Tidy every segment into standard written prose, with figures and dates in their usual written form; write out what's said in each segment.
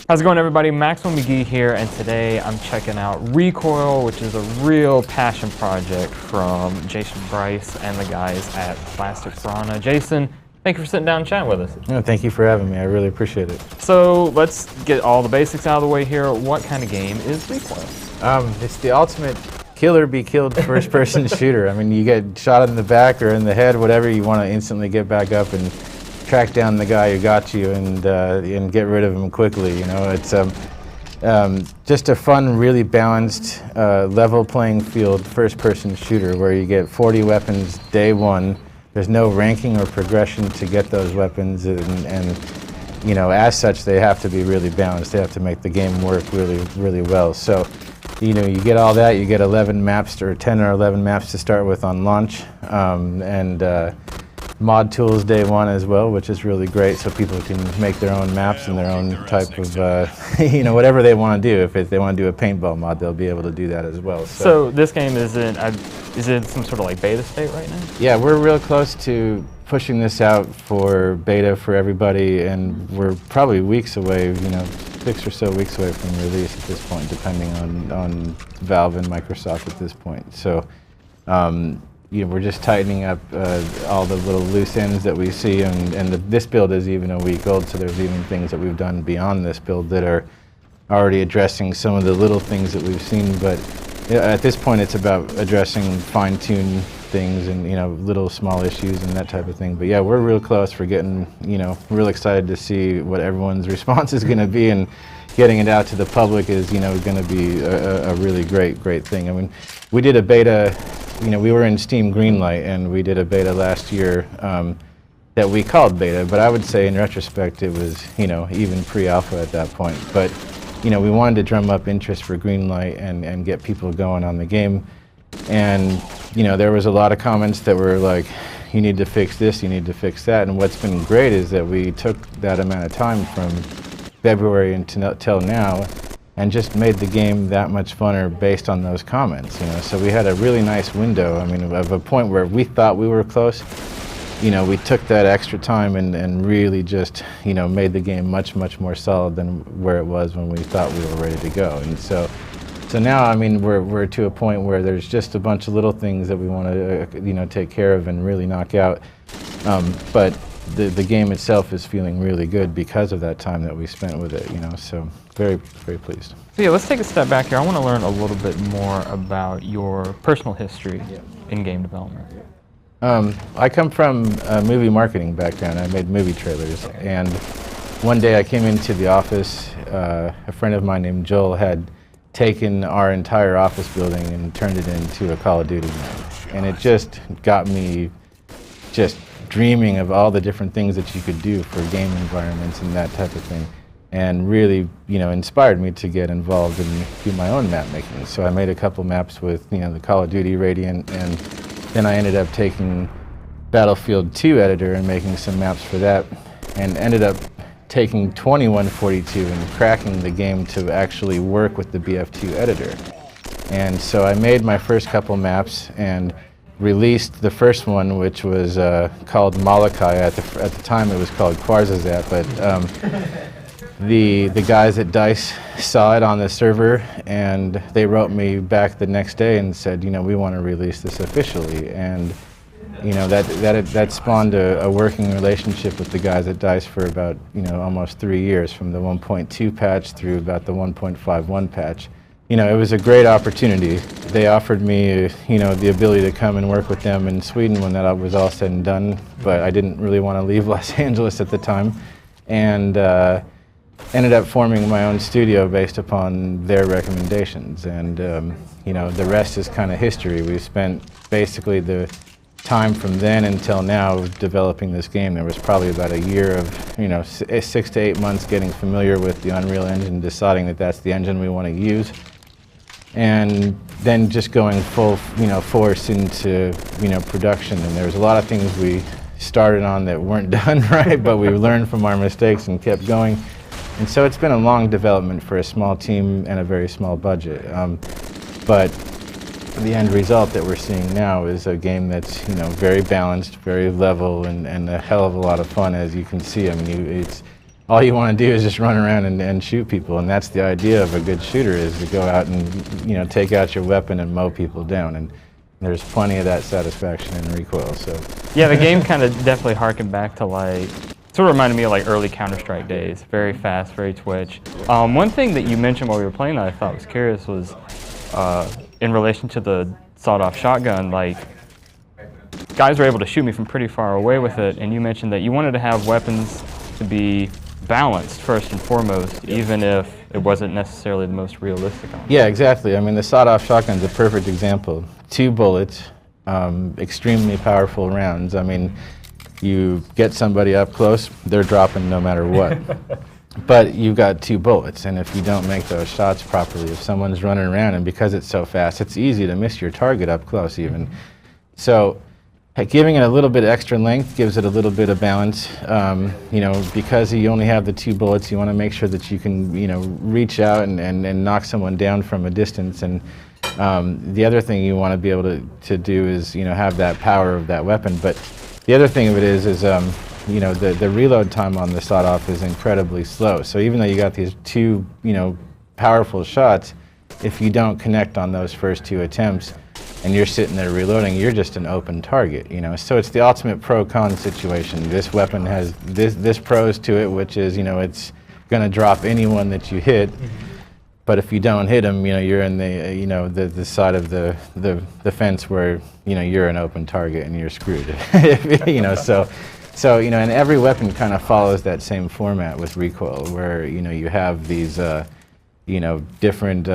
How's it going, everybody? Maxwell McGee here, and today I'm checking out Rekoil, which is a real passion project from Jason Bryce and the guys at Plastic Piranha. Jason, thank you for sitting down and chatting with us. No, thank you for having me. I really appreciate it. So let's get all the basics out of the way here. What kind of game is Rekoil? It's the ultimate kill or be killed first-person shooter. I mean, you get shot in the back or in the head, whatever, you want to instantly get back up and track down the guy who got you and get rid of him quickly. You know, it's just a fun, really balanced, level playing field first-person shooter where you get 40 weapons day one. There's no ranking or progression to get those weapons, and you know, as such, they have to be really balanced. They have to make the game work really, really well. So, you know, you get all that. You get 11 maps or 10 or 11 maps to start with on launch, and mod tools day one as well, which is really great, so people can make their own maps and their own type of, you know, whatever they want to do. If they want to do a paintball mod, they'll be able to do that as well. So this game is in some sort of like beta state right now? Yeah, we're real close to pushing this out for beta for everybody, and we're probably weeks away, you know, 6 or so weeks away from release at this point, depending on Valve and Microsoft at this point. So, you know, we're just tightening up all the little loose ends that we see, and this build is even a week old, so there's even things that we've done beyond this build that are already addressing some of the little things that we've seen. But at this point, it's about addressing fine-tune things and, you know, little small issues and that type of thing. But yeah, we're real close. We're getting, you know, real excited to see what everyone's response is going to be, and getting it out to the public is, you know, going to be a really great thing. I mean, we did a beta. You know, we were in Steam Greenlight, and we did a beta last year that we called beta, but I would say in retrospect it was, you know, even pre-alpha at that point. But, you know, we wanted to drum up interest for Greenlight and get people going on the game. And, you know, there was a lot of comments that were like, you need to fix this, you need to fix that. And what's been great is that we took that amount of time from February until now and just made the game that much funner based on those comments, you know. So we had a really nice window, I mean, of a point where we thought we were close. You know, we took that extra time and really just, you know, made the game much more solid than where it was when we thought we were ready to go. And so now, I mean, we're to a point where there's just a bunch of little things that we want to, you know, take care of and really knock out. But the game itself is feeling really good because of that time that we spent with it, you know, so very pleased. So yeah, let's take a step back here. I want to learn a little bit more about your personal history in game development. I come from a movie marketing background. I made movie trailers, and one day I came into the office. A friend of mine named Joel had taken our entire office building and turned it into a Call of Duty game, and it just got me just dreaming of all the different things that you could do for game environments and that type of thing, and really, you know, inspired me to get involved and do my own map making. So I made a couple maps with, you know, the Call of Duty Radiant, and then I ended up taking Battlefield 2 editor and making some maps for that, and ended up taking 2142 and cracking the game to actually work with the BF2 editor. And so I made my first couple maps and released the first one, which was called Molokai. At the time it was called Quarzazat, but the guys at DICE saw it on the server, and they wrote me back the next day and said, you know, we want to release this officially. And, you know, that spawned a working relationship with the guys at DICE for about, you know, almost 3 years, from the 1.2 patch through about the 1.51 patch. You know, it was a great opportunity. They offered me, you know, the ability to come and work with them in Sweden when that was all said and done, but I didn't really want to leave Los Angeles at the time, and ended up forming my own studio based upon their recommendations. And, you know, the rest is kind of history. We've spent basically the time from then until now developing this game. There was probably about a year of, you know, 6 to 8 months getting familiar with the Unreal Engine, deciding that that's the engine we want to use, and then just going full, you know, force into, you know, production. And there was a lot of things we started on that weren't done right, but we learned from our mistakes and kept going. And so it's been a long development for a small team and a very small budget. But the end result that we're seeing now is a game that's, you know, very balanced, very level, and a hell of a lot of fun, as you can see. I mean, all you want to do is just run around and shoot people, and that's the idea of a good shooter, is to go out and take out your weapon and mow people down, and there's plenty of that satisfaction in Recoil. So yeah, the game kind of definitely harkened back to sort of reminded me of early Counter-Strike days. Very fast, very twitch. One thing that you mentioned while we were playing that I thought was curious was in relation to the sawed-off shotgun, guys were able to shoot me from pretty far away with it, and you mentioned that you wanted to have weapons to be balanced first and foremost, even if it wasn't necessarily the most realistic on. Yeah, exactly. I mean, the sawed-off shotgun is a perfect example. 2 bullets, extremely powerful rounds. I mean, you get somebody up close, they're dropping no matter what. But you've got 2 bullets, and if you don't make those shots properly, if someone's running around, and because it's so fast, it's easy to miss your target up close even. So giving it a little bit extra length gives it a little bit of balance. Because you only have the 2 bullets, you want to make sure that you can, reach out and knock someone down from a distance. And the other thing you want to be able to do is, have that power of that weapon. But the other thing of it is the reload time on the sawed-off is incredibly slow. So even though you got these 2, powerful shots, if you don't connect on those first 2 attempts, and you're sitting there reloading, you're just an open target, So it's the ultimate pro-con situation. This weapon has this pros to it, which is, it's going to drop anyone that you hit. But if you don't hit them, you're in the side of the fence where, you're an open target and you're screwed. So and every weapon kind of follows that same format with Recoil, where, you have these, different,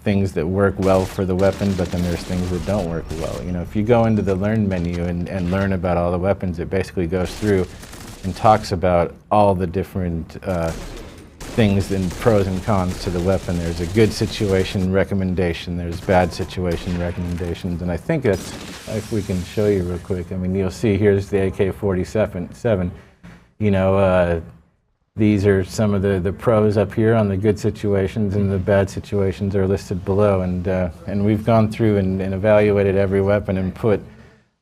things that work well for the weapon, but then there's things that don't work well. If you go into the Learn menu and learn about all the weapons, it basically goes through and talks about all the different things and pros and cons to the weapon. There's a good situation recommendation, there's bad situation recommendations, and I think that's, if we can show you real quick, I mean, you'll see here's the AK-47. These are some of the pros up here on the good situations, and the bad situations are listed below. And we've gone through and evaluated every weapon and put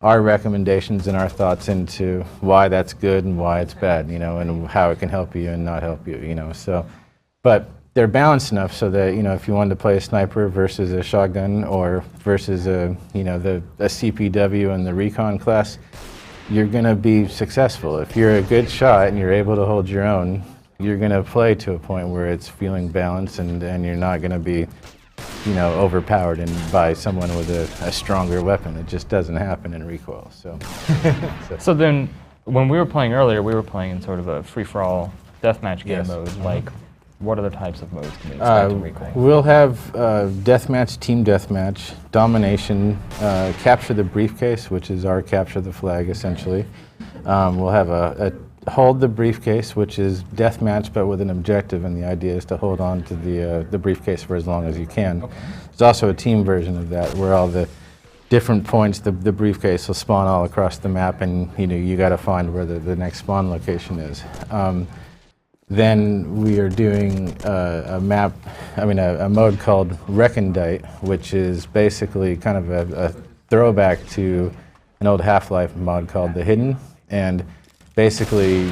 our recommendations and our thoughts into why that's good and why it's bad, and how it can help you and not help you, So, but they're balanced enough so that, if you wanted to play a sniper versus a shotgun or versus a CPW in the recon class, you're going to be successful. If you're a good shot and you're able to hold your own, you're going to play to a point where it's feeling balanced, and you're not going to be, overpowered by someone with a stronger weapon. It just doesn't happen in Recoil. So then, when we were playing earlier, we were playing in sort of a free-for-all deathmatch game mode. What other types of modes can we expect in Recoil? We'll have deathmatch, team deathmatch, domination, capture the briefcase, which is our capture the flag, essentially. We'll have a hold the briefcase, which is deathmatch, but with an objective, and the idea is to hold on to the briefcase for as long as you can. Okay. There's also a team version of that, where all the different points, the briefcase will spawn all across the map, and you got to find where the next spawn location is. Then we are doing a mode called Recondite, which is basically kind of a throwback to an old Half-Life mod called The Hidden. And basically,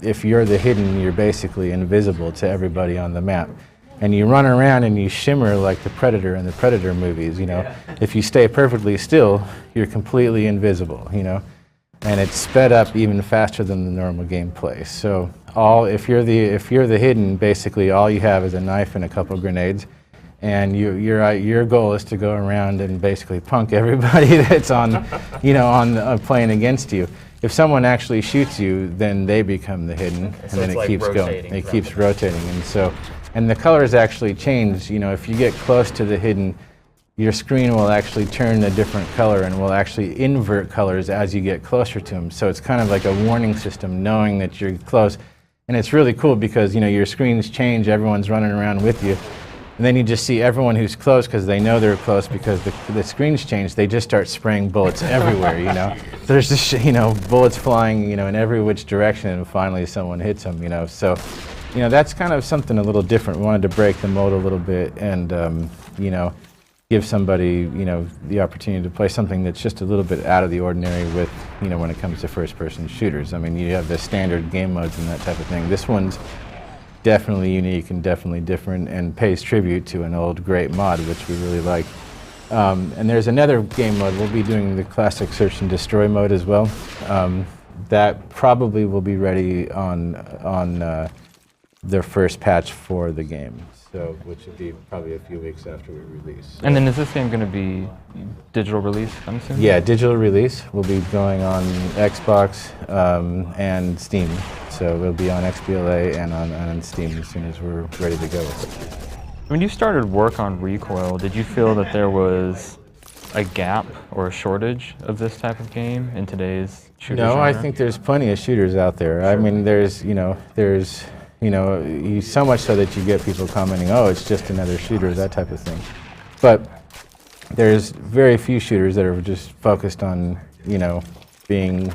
if you're the Hidden, you're basically invisible to everybody on the map. And you run around and you shimmer like the Predator in the Predator movies, If you stay perfectly still, you're completely invisible, And it's sped up even faster than the normal gameplay. So if you're the Hidden, basically all you have is a knife and a couple grenades, and your goal is to go around and basically punk everybody that's on playing against you. If someone actually shoots you, then they become the Hidden, and then it keeps going. It keeps rotating, and the colors actually change. If you get close to the Hidden, your screen will actually turn a different color and will actually invert colors as you get closer to them. So it's kind of like a warning system, knowing that you're close. And it's really cool because your screens change, everyone's running around with you. And then you just see everyone who's close, because they know they're close because the screens change, they just start spraying bullets everywhere, There's just, bullets flying, in every which direction, and finally someone hits them, So, that's kind of something a little different. We wanted to break the mold a little bit, and, give somebody, the opportunity to play something that's just a little bit out of the ordinary with, when it comes to first-person shooters. I mean, you have the standard game modes and that type of thing. This one's definitely unique and definitely different and pays tribute to an old great mod, which we really like. And there's another game mode. We'll be doing the classic search and destroy mode as well. That probably will be ready on their first patch for the game, so which would be probably a few weeks after we release. So. And then is this game going to be digital release, I'm assuming? Yeah, digital release will be going on Xbox and Steam. So it'll be on XBLA and on Steam as soon as we're ready to go. When you started work on Rekoil, did you feel that there was a gap or a shortage of this type of game in today's shooter genre? I think there's plenty of shooters out there. Sure. I mean, there's so much so that you get people commenting, oh, it's just another shooter, that type of thing. But there's very few shooters that are just focused on, being,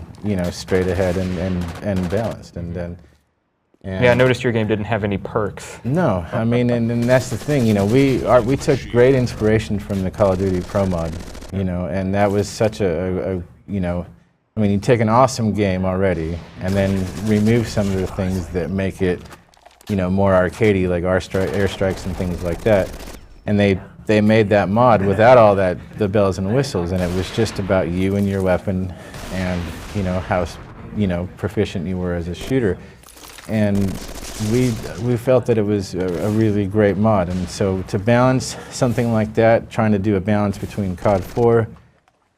straight ahead and balanced. And yeah, I noticed your game didn't have any perks. No, I mean, and that's the thing, we took great inspiration from the Call of Duty Pro mod, and that was such you take an awesome game already and then remove some of the things that make it, more arcadey, like airstrikes and things like that. And they made that mod without all the bells and whistles, and it was just about you and your weapon and, how, proficient you were as a shooter. And we felt that it was a really great mod. And so to balance something like that, trying to do a balance between COD 4,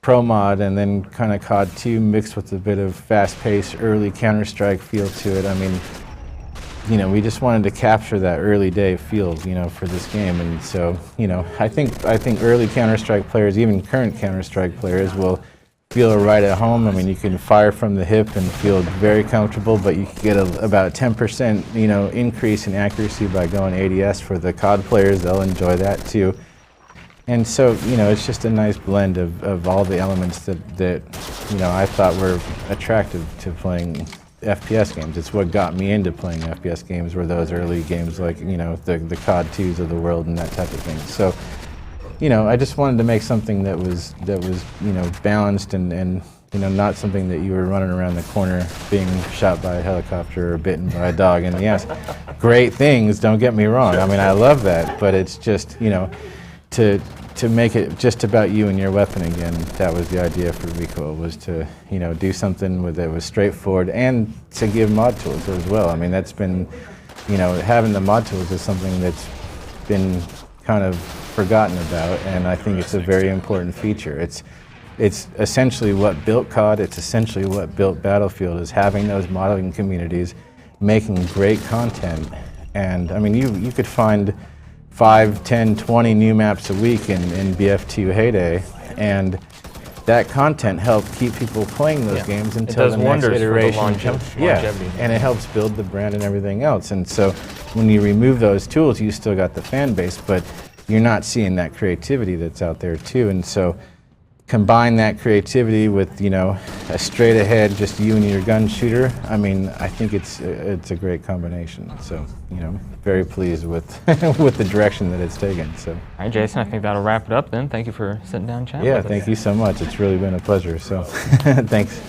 Pro mod, and then kind of COD 2 mixed with a bit of fast-paced, early Counter-Strike feel to it. I mean, we just wanted to capture that early day feel, for this game. And so, I think early Counter-Strike players, even current Counter-Strike players, will feel right at home. I mean, you can fire from the hip and feel very comfortable, but you can get about 10%, increase in accuracy by going ADS. For the COD players, they'll enjoy that too. And so, it's just a nice blend of all the elements that I thought were attractive to playing FPS games. It's what got me into playing FPS games, were those early games like, the COD 2s of the world and that type of thing. So, I just wanted to make something that was balanced and not something that you were running around the corner being shot by a helicopter or bitten by a dog in the ass. Great things, don't get me wrong. I mean, I love that, but it's just, to make it just about you and your weapon again. That was the idea for Rekoil, was to do something that was straightforward and to give mod tools as well. I mean, that's been, having the mod tools is something that's been kind of forgotten about, and I think it's a very important feature. It's essentially what built COD, it's essentially what built Battlefield, is having those modding communities, making great content. And I mean, you could find 5, 10, 20 new maps a week in BF2 heyday, and that content helped keep people playing those games until the next iteration comes. Yeah, and it helps build the brand and everything else. And so when you remove those tools, you still got the fan base, but you're not seeing that creativity that's out there too. And so combine that creativity with, a straight ahead, just you and your gun shooter. I mean, I think it's a great combination. So, very pleased with with the direction that it's taken. So. All right, Jason, I think that'll wrap it up then. Thank you for sitting down and chatting with us. Yeah, thank you so much. It's really been a pleasure. So, thanks.